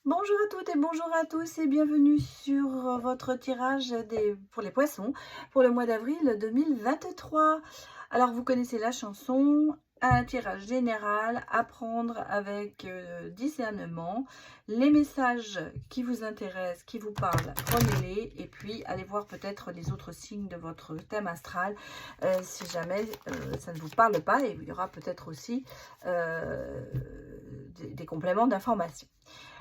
Bonjour à toutes et bonjour à tous et bienvenue sur votre tirage pour les poissons pour le mois d'avril 2023. Alors vous connaissez la chanson, un tirage général à prendre avec discernement. Les messages qui vous intéressent, qui vous parlent, prenez-les et puis allez voir peut-être les autres signes de votre thème astral si jamais ça ne vous parle pas, et il y aura peut-être aussi des compléments d'information.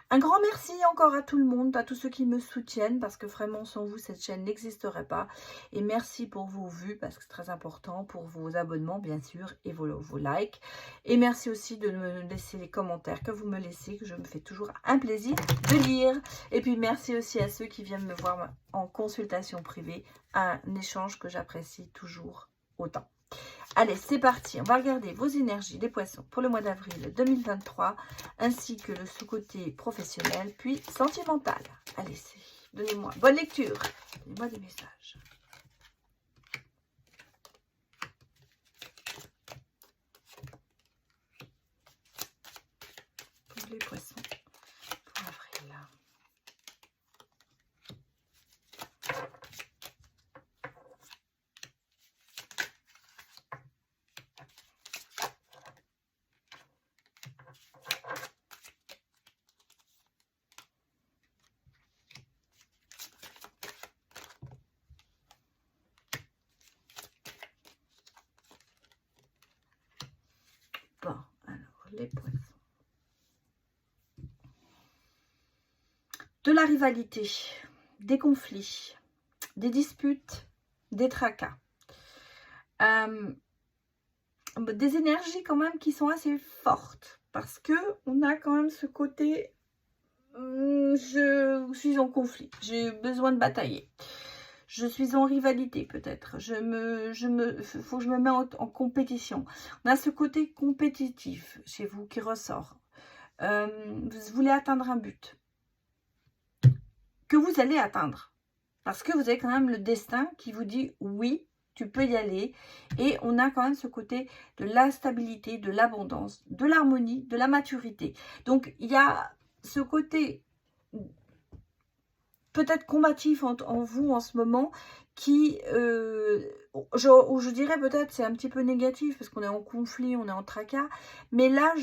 Un grand merci encore à tout le monde, à tous ceux qui me soutiennent, parce que vraiment sans vous cette chaîne n'existerait pas. Et merci pour vos vues, parce que c'est très important, pour vos abonnements bien sûr, et vos likes. Et merci aussi de me laisser les commentaires que vous me laissez, que je me fais toujours un plaisir de lire. Et puis merci aussi à ceux qui viennent me voir en consultation privée, un échange que j'apprécie toujours autant. Allez, c'est parti. On va regarder vos énergies, les poissons, pour le mois d'avril 2023, ainsi que le sous-côté professionnel, puis sentimental. Allez, donnez-moi bonne lecture. Donnez-moi des messages. Pour les poissons, pour avril. Bon, alors, les poissons. De la rivalité, des conflits, des disputes, des tracas. Des énergies quand même qui sont assez fortes, parce que on a quand même ce côté je suis en conflit, j'ai besoin de batailler, je suis en rivalité peut-être, faut que je me mette en compétition. On a ce côté compétitif chez vous qui ressort. Vous voulez atteindre un but que vous allez atteindre, parce que vous avez quand même le destin qui vous dit oui, tu peux y aller. Et on a quand même ce côté de la stabilité, de l'abondance, de l'harmonie, de la maturité. Donc il y a ce côté peut-être combatif en vous en ce moment, qui, je dirais peut-être c'est un petit peu négatif, parce qu'on est en conflit, on est en tracas, mais là,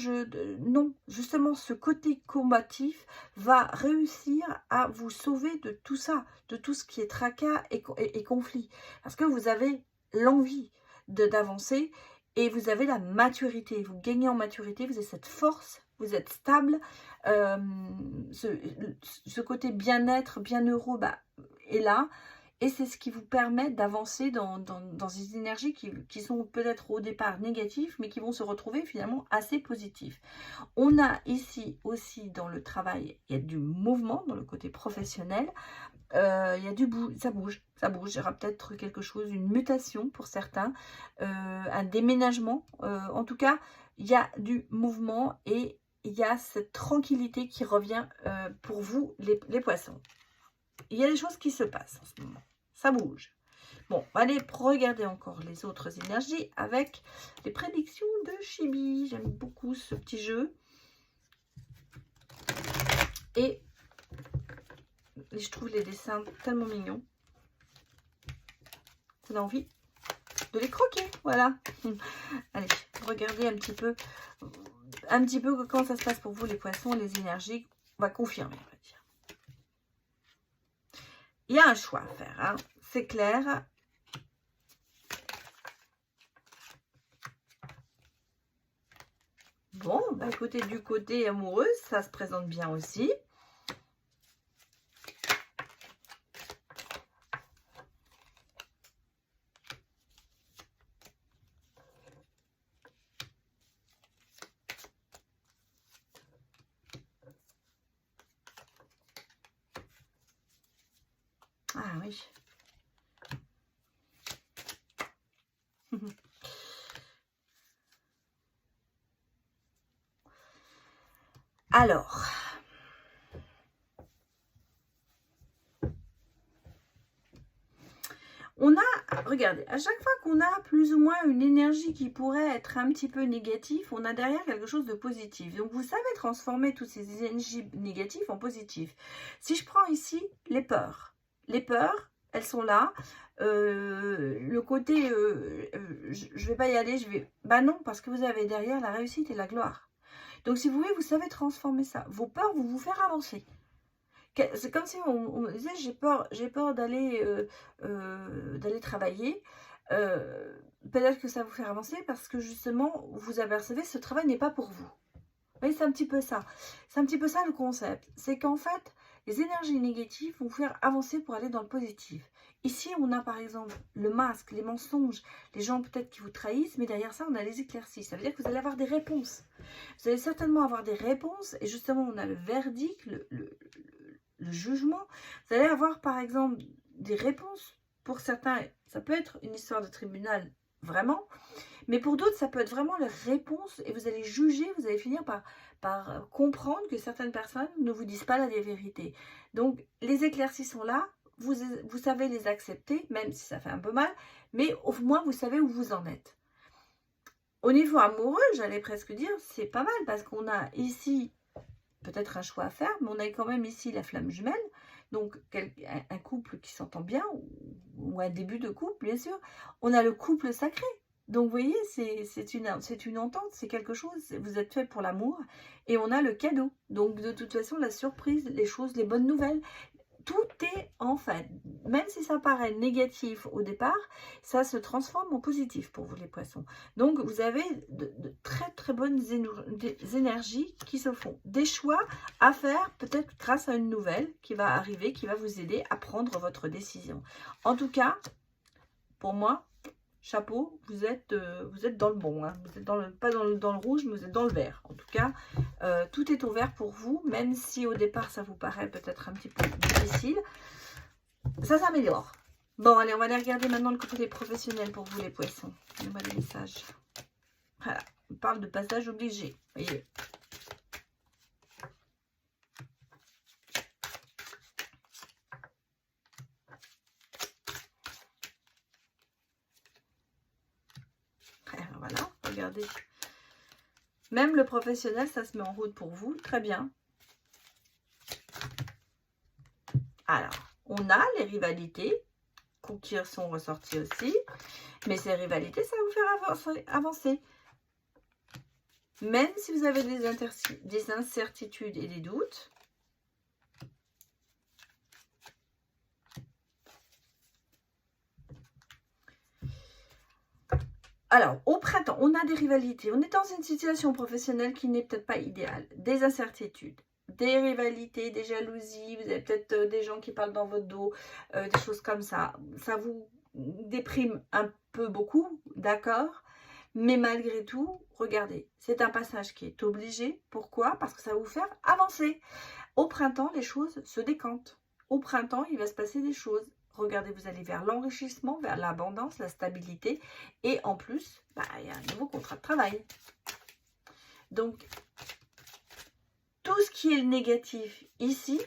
non, justement, ce côté combatif va réussir à vous sauver de tout ça, de tout ce qui est tracas et conflit, parce que vous avez l'envie d'avancer, et vous avez la maturité, vous gagnez en maturité, vous avez cette force, vous êtes stable, euh, ce côté bien-être, bien heureux est là. Et c'est ce qui vous permet d'avancer dans des énergies qui sont peut-être au départ négatives, mais qui vont se retrouver finalement assez positives. On a ici aussi dans le travail, il y a du mouvement dans le côté professionnel. Il y a ça bouge. Il y aura peut-être quelque chose, une mutation pour certains, un déménagement. En tout cas, il y a du mouvement et il y a cette tranquillité qui revient pour vous, les poissons. Il y a des choses qui se passent en ce moment. Ça bouge. Bon, allez regarder encore les autres énergies avec les prédictions de Chibi. J'aime beaucoup ce petit jeu. Et je trouve les dessins tellement mignons qu'on a envie de les croquer. Voilà. Allez, regardez un petit peu comment ça se passe pour vous, les poissons, les énergies. On va confirmer, on va dire. Il y a un choix à faire, hein, c'est clair. Bon, écoutez, du côté amoureux, ça se présente bien aussi. Ah oui. Alors, On a, regardez, à chaque fois qu'on a plus ou moins une énergie qui pourrait être un petit peu négative, on a derrière quelque chose de positif. Donc, vous savez transformer toutes ces énergies négatives en positives. Si je prends ici les peurs, elles sont là. Le côté, je vais pas y aller, bah non, parce que vous avez derrière la réussite et la gloire. Donc, si vous voulez, vous savez transformer ça. Vos peurs vont vous faire avancer. C'est comme si on me disait, j'ai peur d'aller travailler. Peut-être que ça va vous faire avancer parce que justement, vous apercevez, ce travail n'est pas pour vous. Vous voyez, c'est un petit peu ça. C'est un petit peu ça le concept. C'est qu'en fait, les énergies négatives vont vous faire avancer pour aller dans le positif. Ici, on a par exemple le masque, les mensonges, les gens peut-être qui vous trahissent, mais derrière ça, on a les éclaircies. Ça veut dire que vous allez avoir des réponses. Vous allez certainement avoir des réponses, et justement, on a le verdict, le jugement. Vous allez avoir par exemple des réponses. Pour certains, ça peut être une histoire de tribunal, vraiment. Mais pour d'autres, ça peut être vraiment la réponse et vous allez juger, vous allez finir par comprendre que certaines personnes ne vous disent pas la vérité. Donc, les éclaircies sont là, vous savez les accepter, même si ça fait un peu mal, mais au moins, vous savez où vous en êtes. Au niveau amoureux, j'allais presque dire, c'est pas mal parce qu'on a ici peut-être un choix à faire, mais on a quand même ici la flamme jumelle, donc un couple qui s'entend bien, ou un début de couple, bien sûr. On a le couple sacré. Donc, vous voyez, c'est une entente, c'est quelque chose, vous êtes fait pour l'amour, et on a le cadeau. Donc, de toute façon, la surprise, les choses, les bonnes nouvelles, tout est en fait, même si ça paraît négatif au départ, ça se transforme en positif pour vous les poissons. Donc, vous avez de très très bonnes énergies qui se font. Des choix à faire peut-être grâce à une nouvelle qui va arriver, qui va vous aider à prendre votre décision. En tout cas, pour moi, chapeau, vous êtes dans le bon, hein. Vous êtes pas dans le rouge, mais vous êtes dans le vert. En tout cas, tout est au vert pour vous, même si au départ, ça vous paraît peut-être un petit peu difficile. Ça s'améliore. Bon, allez, on va aller regarder maintenant le côté des professionnels pour vous, les poissons. Donnez-moi des messages. Voilà, on parle de passage obligé. Voyez. Voilà, regardez. Même le professionnel, ça se met en route pour vous. Très bien. Alors, on a les rivalités qui sont ressorties aussi. Mais ces rivalités, ça va vous faire avancer. Même si vous avez des incertitudes et des doutes. Alors, au printemps, on a des rivalités. On est dans une situation professionnelle qui n'est peut-être pas idéale. Des incertitudes, des rivalités, des jalousies. Vous avez peut-être des gens qui parlent dans votre dos, des choses comme ça. Ça vous déprime un peu beaucoup, d'accord? Mais malgré tout, regardez, c'est un passage qui est obligé. Pourquoi? Parce que ça va vous faire avancer. Au printemps, les choses se décantent. Au printemps, il va se passer des choses. Regardez, vous allez vers l'enrichissement, vers l'abondance, la stabilité. Et en plus, il y a un nouveau contrat de travail. Donc, tout ce qui est négatif ici,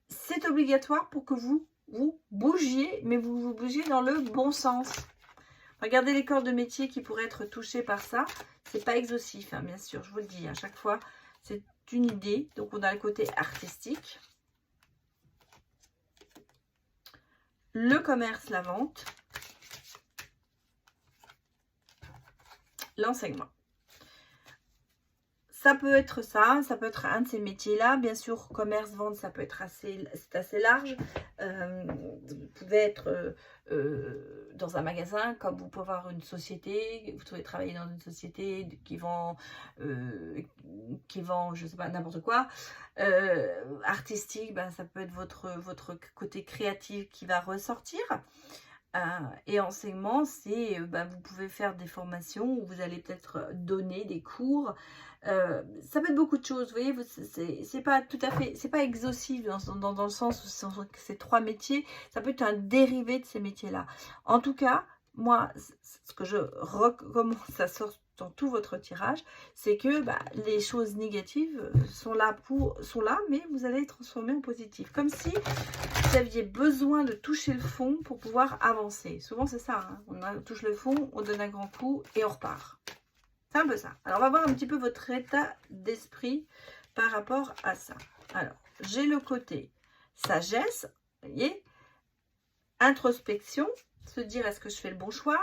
c'est obligatoire pour que vous bougiez, mais vous bougiez dans le bon sens. Regardez les corps de métier qui pourraient être touchés par ça. C'est pas exhaustif, hein, bien sûr, je vous le dis. À chaque fois, c'est une idée. Donc, on a le côté artistique. Le commerce, la vente. L'enseignement. Ça peut être ça peut être un de ces métiers-là. Bien sûr, commerce, vente, ça peut être assez large. Vous pouvez être dans un magasin, comme vous pouvez avoir une société. Vous pouvez travailler dans une société qui vend, je sais pas, n'importe quoi. Artistique, ça peut être votre côté créatif qui va ressortir. Et enseignement, c'est vous pouvez faire des formations où vous allez peut-être donner des cours. Ça peut être beaucoup de choses, vous voyez, c'est pas tout à fait, c'est pas exhaustif dans le sens où ces trois métiers, ça peut être un dérivé de ces métiers-là. En tout cas, moi, ce que je recommence dans tout votre tirage, c'est que les choses négatives sont là, mais vous allez les transformer en positif. Comme si vous aviez besoin de toucher le fond pour pouvoir avancer. Souvent, c'est ça. Hein. On touche le fond, on donne un grand coup et on repart. C'est un peu ça. Alors, on va voir un petit peu votre état d'esprit par rapport à ça. Alors, j'ai le côté sagesse, vous voyez, introspection, se dire est-ce que je fais le bon choix.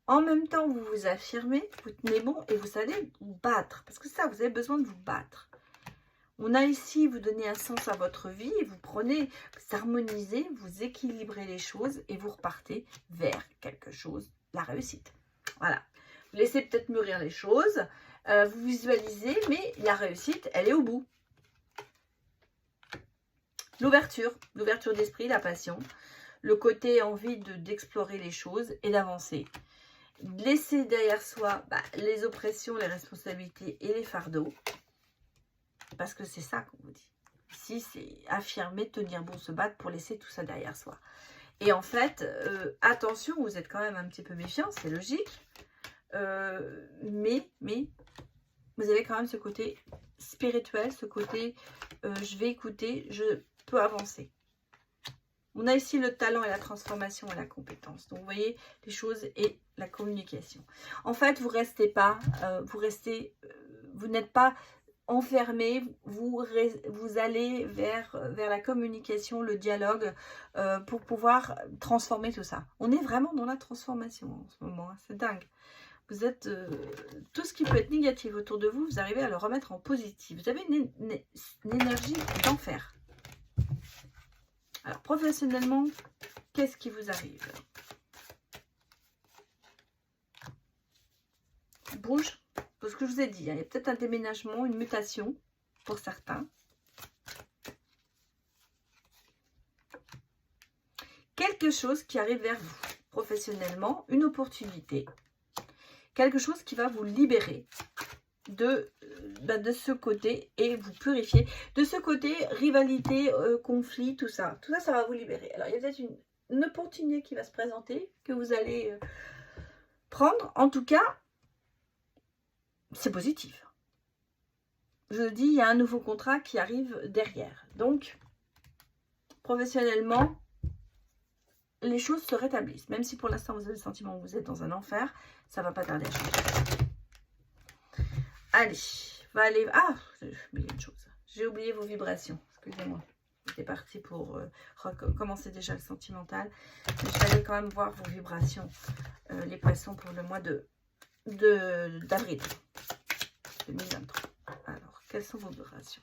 En même temps, vous vous affirmez, vous tenez bon et vous allez vous battre. Parce que ça, vous avez besoin de vous battre. On a ici, vous donnez un sens à votre vie et vous prenez, vous harmonisez, vous équilibrez les choses et vous repartez vers quelque chose, la réussite. Voilà. Vous laissez peut-être mûrir les choses, vous visualisez, mais la réussite, elle est au bout. L'ouverture d'esprit, la passion, le côté envie d'explorer les choses et d'avancer. Laisser derrière soi les oppressions, les responsabilités et les fardeaux. Parce que c'est ça qu'on vous dit. Ici, c'est affirmer, tenir bon, se battre pour laisser tout ça derrière soi. Et en fait, attention, vous êtes quand même un petit peu méfiant, c'est logique. Mais vous avez quand même ce côté spirituel, ce côté je vais écouter, je peux avancer. On a ici le talent et la transformation et la compétence. Donc, vous voyez les choses et la communication. En fait, vous restez pas, vous n'êtes pas enfermé, vous allez vers la communication, le dialogue, pour pouvoir transformer tout ça. On est vraiment dans la transformation en ce moment, hein, c'est dingue. Vous êtes, tout ce qui peut être négatif autour de vous, vous arrivez à le remettre en positif. Vous avez une énergie d'enfer. Alors, professionnellement, qu'est-ce qui vous arrive? Bouge, parce que je vous ai dit, hein, il y a peut-être un déménagement, une mutation pour certains. Quelque chose qui arrive vers vous, professionnellement, une opportunité. Quelque chose qui va vous libérer de ce côté et vous purifier. De ce côté, rivalité, conflit, tout ça. Tout ça, ça va vous libérer. Alors, il y a peut-être une opportunité qui va se présenter, que vous allez prendre. En tout cas, c'est positif. Je vous dis, il y a un nouveau contrat qui arrive derrière. Donc, professionnellement, les choses se rétablissent. Même si pour l'instant, vous avez le sentiment que vous êtes dans un enfer, ça ne va pas tarder à changer. Allez, va aller... Ah, j'ai oublié une chose. J'ai oublié vos vibrations. Excusez-moi. J'étais partie pour recommencer déjà le sentimental. Mais je vais aller quand même voir vos vibrations, les poissons, pour le mois d'avril 2023. Alors, quelles sont vos vibrations?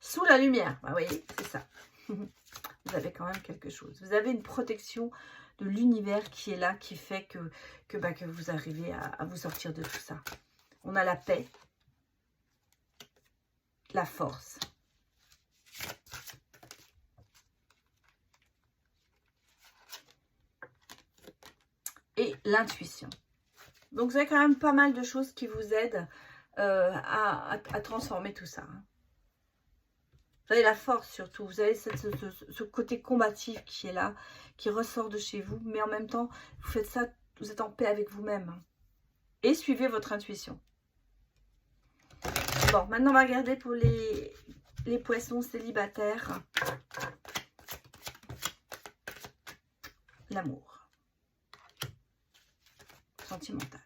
Sous la lumière. Bah, vous voyez, c'est ça. Vous avez quand même quelque chose. Vous avez une protection de l'univers qui est là, qui fait que vous arrivez à vous sortir de tout ça. On a la paix, la force. Et l'intuition. Donc, vous avez quand même pas mal de choses qui vous aident à transformer tout ça. Vous avez la force surtout. Vous avez ce côté combatif qui est là, qui ressort de chez vous. Mais en même temps, vous faites ça, vous êtes en paix avec vous-même. Et suivez votre intuition. Bon, maintenant, on va regarder pour les poissons célibataires. L'amour. Sentimental.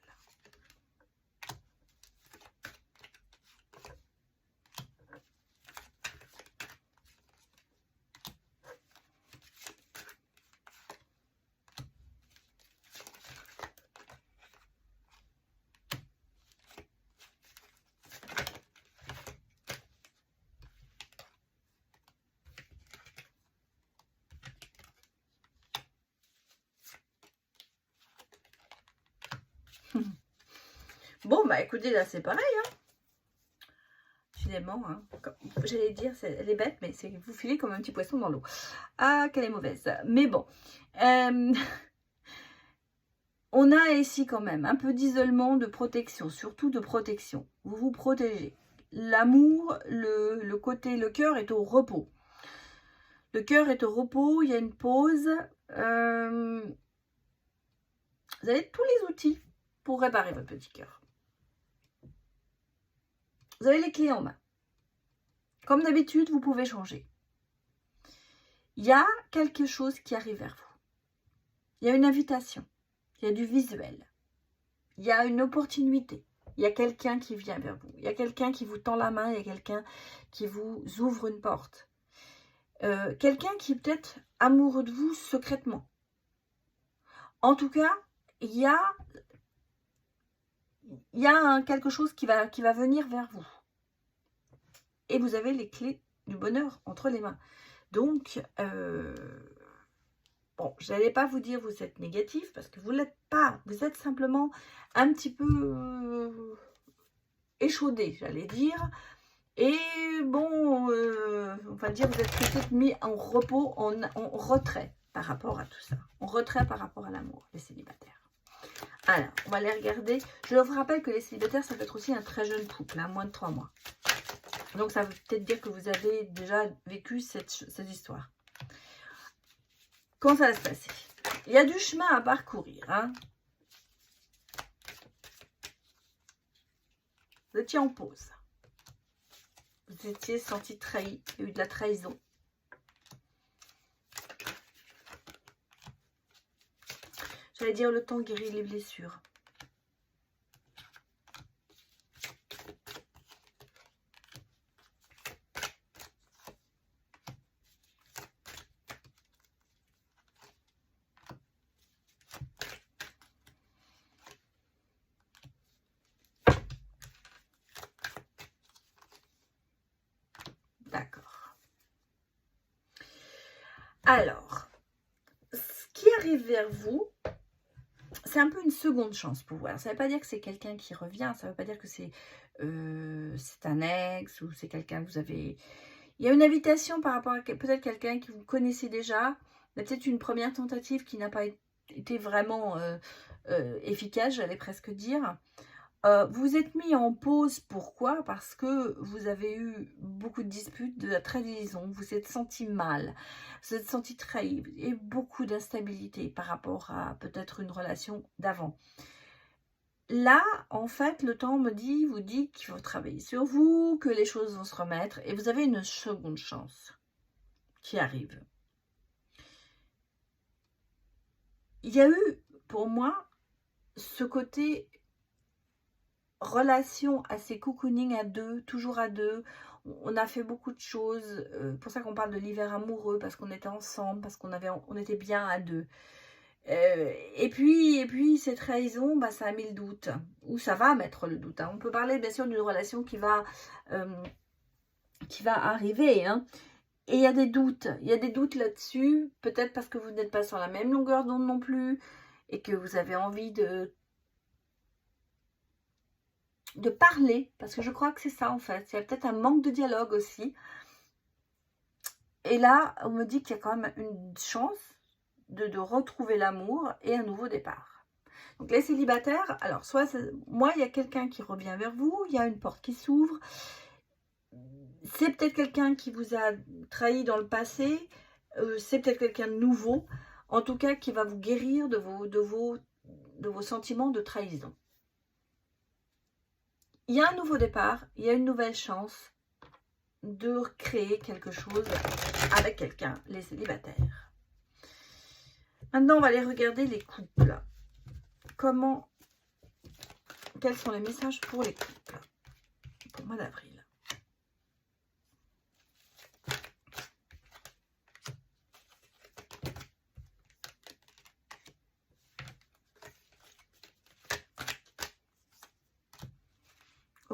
Bon, bah écoutez, là c'est pareil. Hein. Finalement, hein, j'allais dire, elle est bête, mais c'est vous filez comme un petit poisson dans l'eau. Ah, qu'elle est mauvaise. Mais bon. On a ici quand même un peu d'isolement, de protection, surtout de protection. Vous vous protégez. L'amour, le côté, le cœur est au repos. Le cœur est au repos, il y a une pause. Vous avez tous les outils pour réparer votre petit cœur. Vous avez les clés en main. Comme d'habitude, vous pouvez changer. Il y a quelque chose qui arrive vers vous. Il y a une invitation. Il y a du visuel. Il y a une opportunité. Il y a quelqu'un qui vient vers vous. Il y a quelqu'un qui vous tend la main. Il y a quelqu'un qui vous ouvre une porte. Quelqu'un qui est peut-être amoureux de vous secrètement. En tout cas, il y a quelque chose qui va venir vers vous. Et vous avez les clés du bonheur entre les mains. Donc, bon, je n'allais pas vous dire vous êtes négatif, parce que vous ne l'êtes pas. Vous êtes simplement un petit peu échaudé, j'allais dire. Et bon, on va dire vous êtes peut-être mis en repos, en retrait par rapport à tout ça. En retrait par rapport à l'amour, les célibataires. Alors, on va les regarder. Je vous rappelle que les célibataires, ça peut être aussi un très jeune couple, hein, moins de 3 mois. Donc, ça veut peut-être dire que vous avez déjà vécu cette histoire. Comment ça va se passer? Il y a du chemin à parcourir. Hein. Vous étiez en pause. Vous étiez senti trahi. Il y a eu de la trahison. J'allais dire le temps guérit les blessures. D'accord. Alors, ce qui arrive vers vous, c'est un peu une seconde chance pour vous. Alors, ça ne veut pas dire que c'est quelqu'un qui revient, ça ne veut pas dire que c'est un ex ou c'est quelqu'un que vous avez... Il y a une invitation par rapport à peut-être quelqu'un que vous connaissez déjà. Il y a peut-être une première tentative qui n'a pas été vraiment efficace, j'allais presque dire. Vous vous êtes mis en pause, pourquoi? Parce que vous avez eu beaucoup de disputes, de la trahison, vous vous êtes senti mal, vous êtes senti trahi, et beaucoup d'instabilité par rapport à peut-être une relation d'avant. Là, en fait, le temps vous dit qu'il faut travailler sur vous, que les choses vont se remettre, et vous avez une seconde chance qui arrive. Il y a eu, pour moi, ce côté relation assez cocooning à deux, toujours à deux. On a fait beaucoup de choses, pour ça qu'on parle de l'hiver amoureux, parce qu'on était ensemble, parce on était bien à deux. Et puis cette trahison, bah, ça a mis le doute, ou ça va mettre le doute. Hein. On peut parler bien sûr d'une relation qui va arriver, hein. Et il y a des doutes là-dessus, peut-être parce que vous n'êtes pas sur la même longueur d'onde non plus, et que vous avez envie de parler, parce que je crois que c'est ça en fait. Il y a peut-être un manque de dialogue aussi. Et là, on me dit qu'il y a quand même une chance de retrouver l'amour et un nouveau départ. Donc les célibataires, alors soit moi il y a quelqu'un qui revient vers vous, il y a une porte qui s'ouvre. C'est peut-être quelqu'un qui vous a trahi dans le passé, c'est peut-être quelqu'un de nouveau, en tout cas qui va vous guérir de vos sentiments de trahison. Il y a un nouveau départ, il y a une nouvelle chance de créer quelque chose avec quelqu'un, les célibataires. Maintenant, on va aller regarder les couples. Quels sont les messages pour les couples pour le mois d'avril?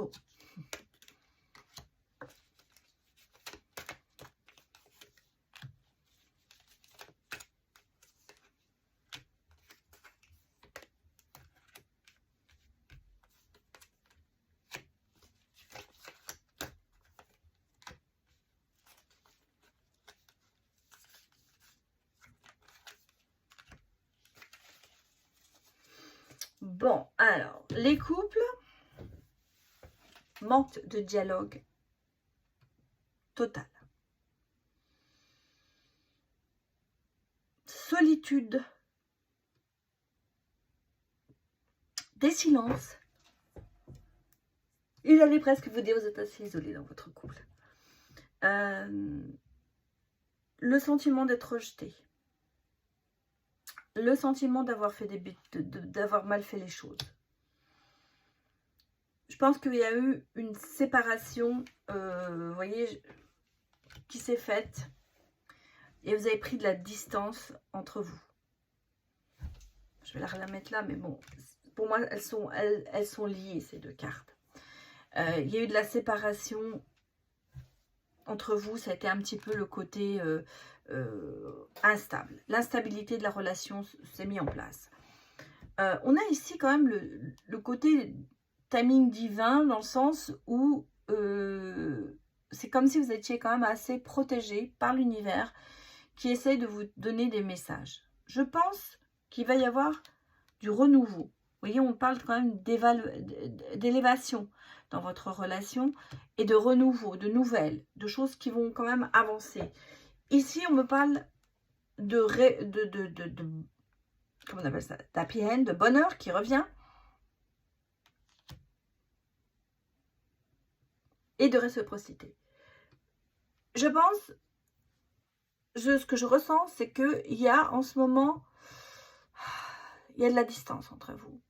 Oh. Bon, alors, les couples manquent de dialogue total. Solitude, des silences Il allait presque vous dire, vous êtes assez isolé dans votre couple. Le sentiment d'être rejeté. Le sentiment d'avoir fait d'avoir mal fait les choses. Je pense qu'il y a eu une séparation, vous voyez, qui s'est faite. Et vous avez pris de la distance entre vous. Je vais la remettre là, mais bon, pour moi, elles sont liées, ces deux cartes. Il y a eu de la séparation entre vous, ça a été un petit peu le côté instable. L'instabilité de la relation s'est mise en place. On a ici quand même le côté timing divin, dans le sens où c'est comme si vous étiez quand même assez protégé par l'univers qui essaye de vous donner des messages. Je pense qu'il va y avoir du renouveau. Vous voyez, on parle quand même d'élévation dans votre relation et de renouveau, de nouvelles, de choses qui vont quand même avancer. Ici, on me parle comment on appelle ça, d'happy end, de bonheur qui revient et de réciprocité. Je pense, ce que je ressens, c'est qu'il y a en ce moment, il y a de la distance entre vous.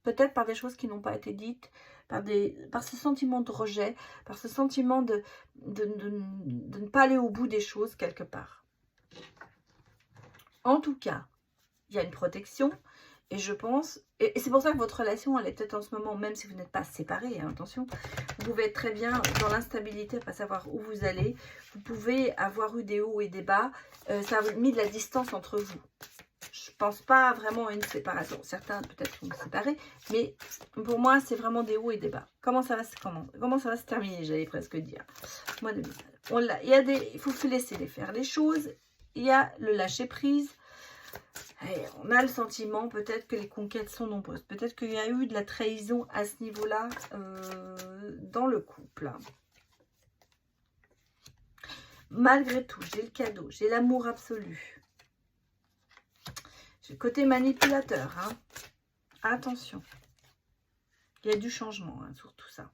Peut-être par des choses qui n'ont pas été dites, par ce sentiment de rejet, par ce sentiment de ne pas aller au bout des choses quelque part. En tout cas, il y a une protection et je pense, et c'est pour ça que votre relation, elle est peut-être en ce moment, même si vous n'êtes pas séparés, hein, attention, vous pouvez être très bien dans l'instabilité, pas savoir où vous allez, vous pouvez avoir eu des hauts et des bas, ça a mis de la distance entre vous. Je ne pense pas vraiment à une séparation. Certains peut-être sont séparés, mais pour moi, c'est vraiment des hauts et des bas. Comment ça va se terminer, j'allais presque dire. Moi, il faut se laisser faire les choses. Il y a le lâcher prise. Et on a le sentiment peut-être que les conquêtes sont nombreuses. Peut-être qu'il y a eu de la trahison à ce niveau-là dans le couple. Malgré tout, j'ai le cadeau, j'ai l'amour absolu. J'ai le côté manipulateur. Hein. Attention. Il y a du changement sur tout ça.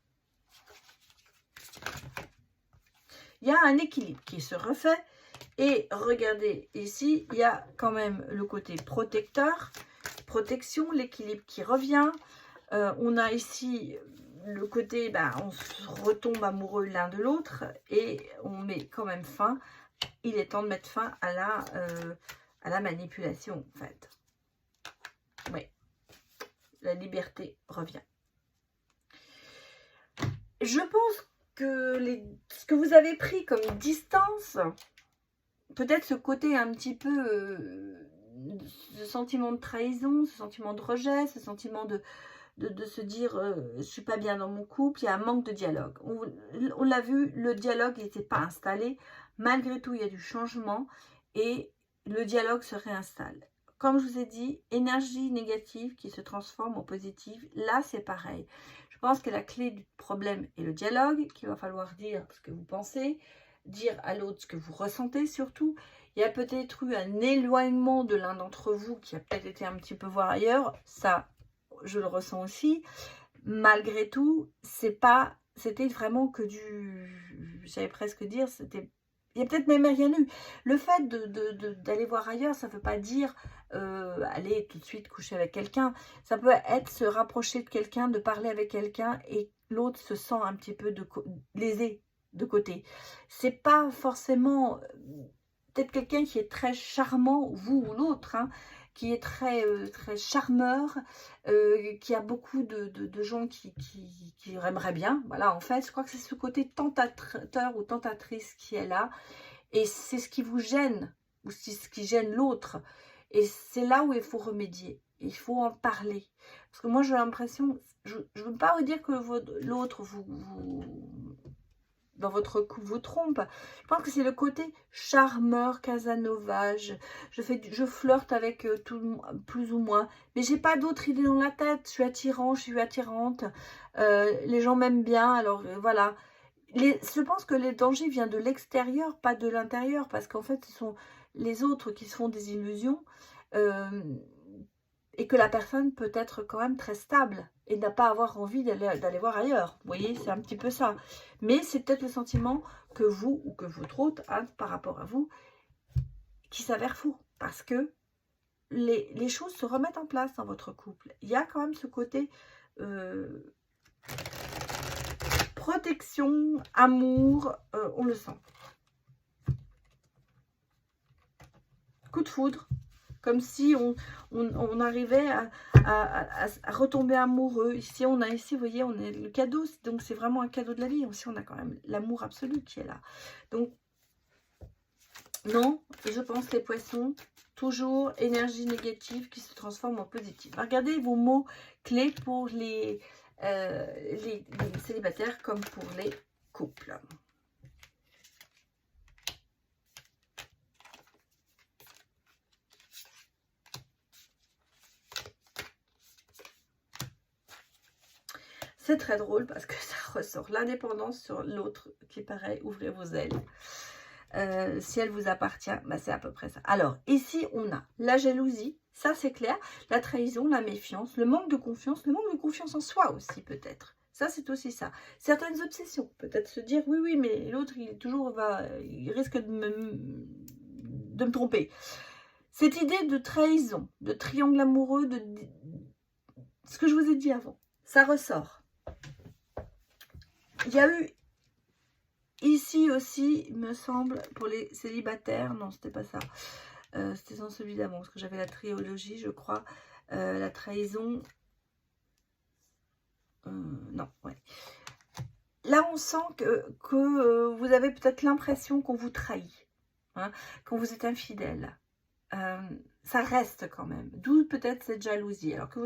Il y a un équilibre qui se refait. Et regardez, ici, il y a quand même le côté protecteur, protection, l'équilibre qui revient. On a ici le côté, on se retombe amoureux l'un de l'autre et on met quand même fin. Il est temps de mettre fin à la manipulation, en fait. Oui, la liberté revient. Je pense que ce que vous avez pris comme distance, peut-être ce côté un petit peu, ce sentiment de trahison, ce sentiment de rejet, ce sentiment de se dire je suis pas bien dans mon couple, il y a un manque de dialogue. On l'a vu, le dialogue n'était pas installé. Malgré tout, il y a du changement et le dialogue se réinstalle. Comme je vous ai dit, énergie négative qui se transforme en positive. Là, c'est pareil. Je pense que la clé du problème est le dialogue, qu'il va falloir dire ce que vous pensez, dire à l'autre ce que vous ressentez surtout. Il y a peut-être eu un éloignement de l'un d'entre vous qui a peut-être été un petit peu voir ailleurs. Ça, je le ressens aussi. Malgré tout, c'était vraiment que j'allais presque dire, il y a peut-être même rien eu. Le fait d'aller voir ailleurs, ça ne veut pas dire aller tout de suite coucher avec quelqu'un. Ça peut être se rapprocher de quelqu'un, de parler avec quelqu'un et l'autre se sent un petit peu lésé de côté. C'est pas forcément peut-être quelqu'un qui est très charmant, vous ou l'autre, hein, qui est très, très charmeur, qui a beaucoup de gens qui aimeraient bien. Voilà, en fait, je crois que c'est ce côté tentateur ou tentatrice qui est là. Et c'est ce qui vous gêne, ou c'est ce qui gêne l'autre. Et c'est là où il faut remédier. Il faut en parler. Parce que moi, j'ai l'impression, je ne veux pas vous dire que l'autre dans votre couple vous trompe. Je pense que c'est le côté charmeur, Casanova. Je flirte avec tout, plus ou moins. Mais j'ai pas d'autre idée dans la tête. Je suis attirant, je suis attirante. Les gens m'aiment bien. Alors voilà. Je pense que les dangers viennent de l'extérieur, pas de l'intérieur. Parce qu'en fait, ce sont les autres qui se font des illusions. et que la personne peut être quand même très stable et n'a pas avoir envie d'aller voir ailleurs. Vous voyez, c'est un petit peu ça. Mais c'est peut-être le sentiment que vous ou que votre autre a par rapport à vous qui s'avère fou. Parce que les choses se remettent en place dans votre couple. Il y a quand même ce côté protection, amour, on le sent. Coup de foudre. Comme si on arrivait à retomber amoureux. Ici, on a ici, vous voyez, on est le cadeau. Donc, c'est vraiment un cadeau de la vie. Ici, on a quand même l'amour absolu qui est là. Donc, non, je pense les poissons, toujours énergie négative qui se transforme en positive. Regardez vos mots clés pour les célibataires comme pour les couples. C'est très drôle parce que ça ressort l'indépendance sur l'autre qui paraît ouvrez vos ailes. Si elle vous appartient, bah c'est à peu près ça. Alors, ici, on a la jalousie, ça c'est clair, la trahison, la méfiance, le manque de confiance en soi aussi peut-être. Ça, c'est aussi ça. Certaines obsessions, peut-être se dire, oui, mais l'autre, il risque de me tromper. Cette idée de trahison, de triangle amoureux, de ce que je vous ai dit avant, ça ressort. Il y a eu ici aussi, il me semble, pour les célibataires, non, c'était pas ça. C'était dans celui d'avant, parce que j'avais la trilogie, je crois. La trahison. Non, ouais. Là, on sent que vous avez peut-être l'impression qu'on vous trahit, hein, quand vous êtes infidèle. Ça reste quand même. D'où peut-être cette jalousie, alors que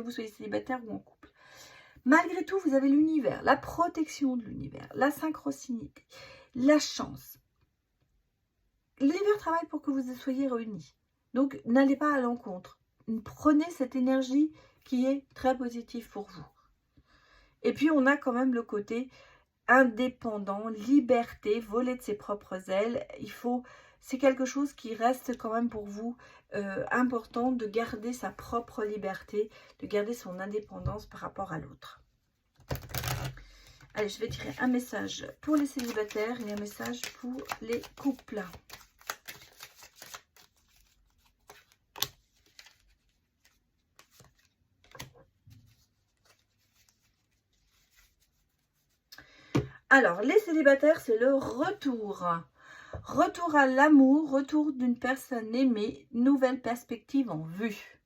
vous soyez célibataire ou en couple. Malgré tout, vous avez l'univers, la protection de l'univers, la synchronicité, la chance. L'univers travaille pour que vous soyez réunis. Donc, n'allez pas à l'encontre. Prenez cette énergie qui est très positive pour vous. Et puis, on a quand même le côté indépendant, liberté, voler de ses propres ailes. C'est quelque chose qui reste quand même pour vous important de garder sa propre liberté, de garder son indépendance par rapport à l'autre. Allez, je vais tirer un message pour les célibataires et un message pour les couples. Alors, les célibataires, c'est le retour. Retour à l'amour, retour d'une personne aimée, nouvelle perspective en vue.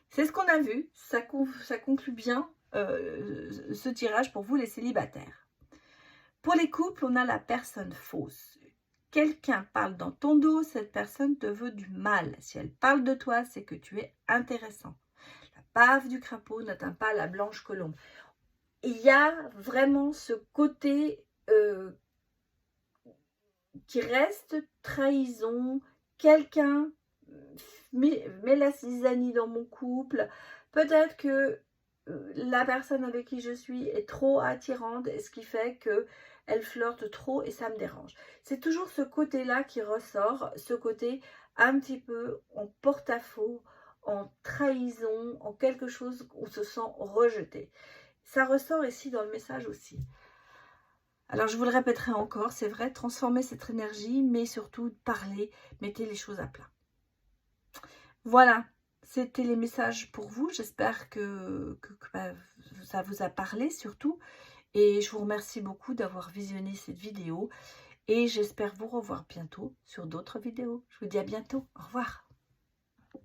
C'est ce qu'on a vu, ça conclut bien ce tirage pour vous les célibataires. Pour les couples, on a la personne fausse. Quelqu'un parle dans ton dos, cette personne te veut du mal. Si elle parle de toi, c'est que tu es intéressant. La bave du crapaud n'atteint pas la blanche colombe. Il y a vraiment ce côté qui reste trahison. Quelqu'un met la zizanie dans mon couple. Peut-être que la personne avec qui je suis est trop attirante, et ce qui fait que elle flirte trop et ça me dérange. C'est toujours ce côté-là qui ressort, ce côté un petit peu en porte-à-faux, en trahison, en quelque chose où on se sent rejeté. Ça ressort ici dans le message aussi. Alors, je vous le répéterai encore, c'est vrai, transformez cette énergie, mais surtout parlez, mettez les choses à plat. Voilà, c'était les messages pour vous. J'espère que ça vous a parlé surtout. Et je vous remercie beaucoup d'avoir visionné cette vidéo. Et j'espère vous revoir bientôt sur d'autres vidéos. Je vous dis à bientôt. Au revoir.